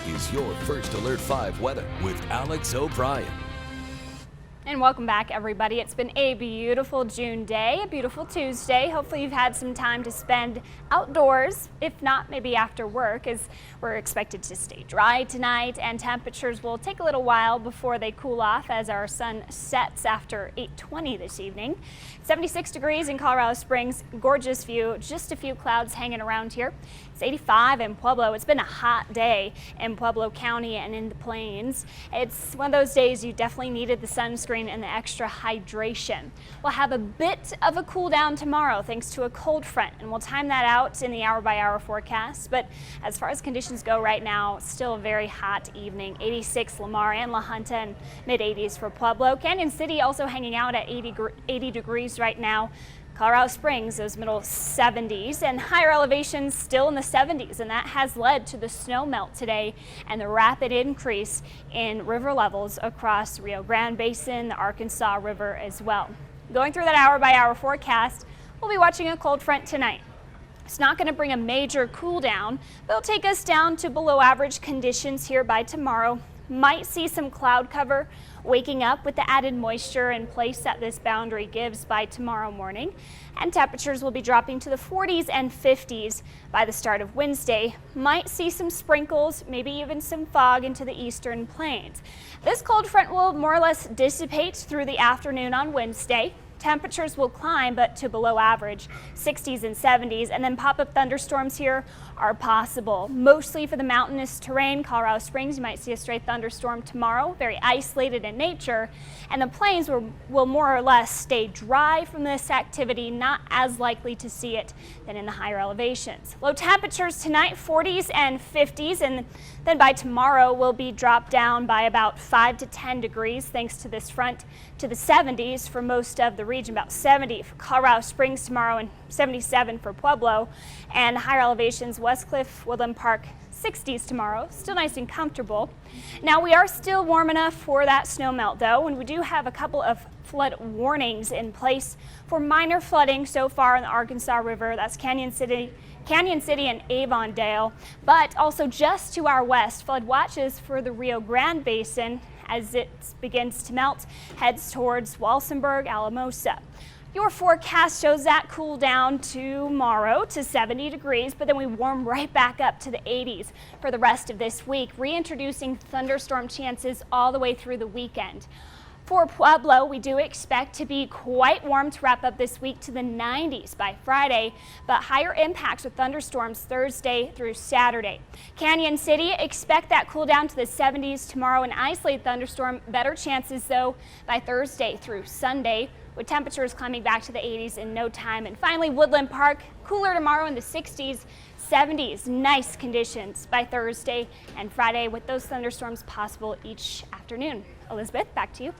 is your First Alert 5 weather with Alex O'Brien. And welcome back, everybody. It's been a beautiful June day, a beautiful Tuesday. Hopefully you've had some time to spend outdoors, if not maybe after work, as we're expected to stay dry tonight, and temperatures will take a little while before they cool off as our sun sets after 8:20 this evening. 76 degrees in Colorado Springs, gorgeous view, just a few clouds hanging around here. It's 85 in Pueblo. It's been a hot day in Pueblo County and in the plains. It's one of those days you definitely needed the sunscreen and the extra hydration. We'll have a bit of a cool down tomorrow thanks to a cold front, and we'll time that out in the hour-by-hour forecast. But as far as conditions go right now, still a very hot evening. 86 Lamar and La Junta, and mid-80s for Pueblo. Canyon City also hanging out at 80 degrees right now. Colorado Springs, those middle 70s, and higher elevations still in the 70s, and that has led to the snow melt today and the rapid increase in river levels across Rio Grande Basin, the Arkansas River as well. Going through that hour-by-hour forecast, we'll be watching a cold front tonight. It's not going to bring a major cool down, but it'll take us down to below average conditions here by tomorrow. Might see some cloud cover waking up with the added moisture in place that this boundary gives by tomorrow morning, and temperatures will be dropping to the 40s and 50s by the start of Wednesday. Might see some sprinkles, maybe even some fog into the eastern plains. This cold front will more or less dissipate through the afternoon on Wednesday. Temperatures will climb, but to below average, 60s and 70s, and then pop-up thunderstorms here are possible. Mostly for the mountainous terrain, Colorado Springs, you might see a stray thunderstorm tomorrow, very isolated in nature, and the plains will more or less stay dry from this activity, not as likely to see it than in the higher elevations. Low temperatures tonight, 40s and 50s, and then by tomorrow will be dropped down by about 5 to 10 degrees thanks to this front, to the 70s for most of the region, about 70 for Colorado Springs tomorrow and 77 for Pueblo, and higher elevations, Westcliff, Woodland Park, 60s tomorrow, still nice and comfortable. Now we are still warm enough for that snow melt though, and we do have a couple of flood warnings in place for minor flooding so far in the Arkansas River. That's Canyon City and Avondale, but also just to our west, flood watches for the Rio Grande Basin as it begins to melt, heads towards Walsenburg, Alamosa. Your forecast shows that cool down tomorrow to 70 degrees, but then we warm right back up to the 80s for the rest of this week, reintroducing thunderstorm chances all the way through the weekend. For Pueblo, we do expect to be quite warm to wrap up this week to the 90s by Friday, but higher impacts with thunderstorms Thursday through Saturday. Canyon City, expect that cool down to the 70s tomorrow, and isolated thunderstorm, better chances though by Thursday through Sunday, with temperatures climbing back to the 80s in no time. And finally, Woodland Park, cooler tomorrow in the 60s, 70s, nice conditions by Thursday and Friday with those thunderstorms possible each afternoon. Elizabeth, back to you.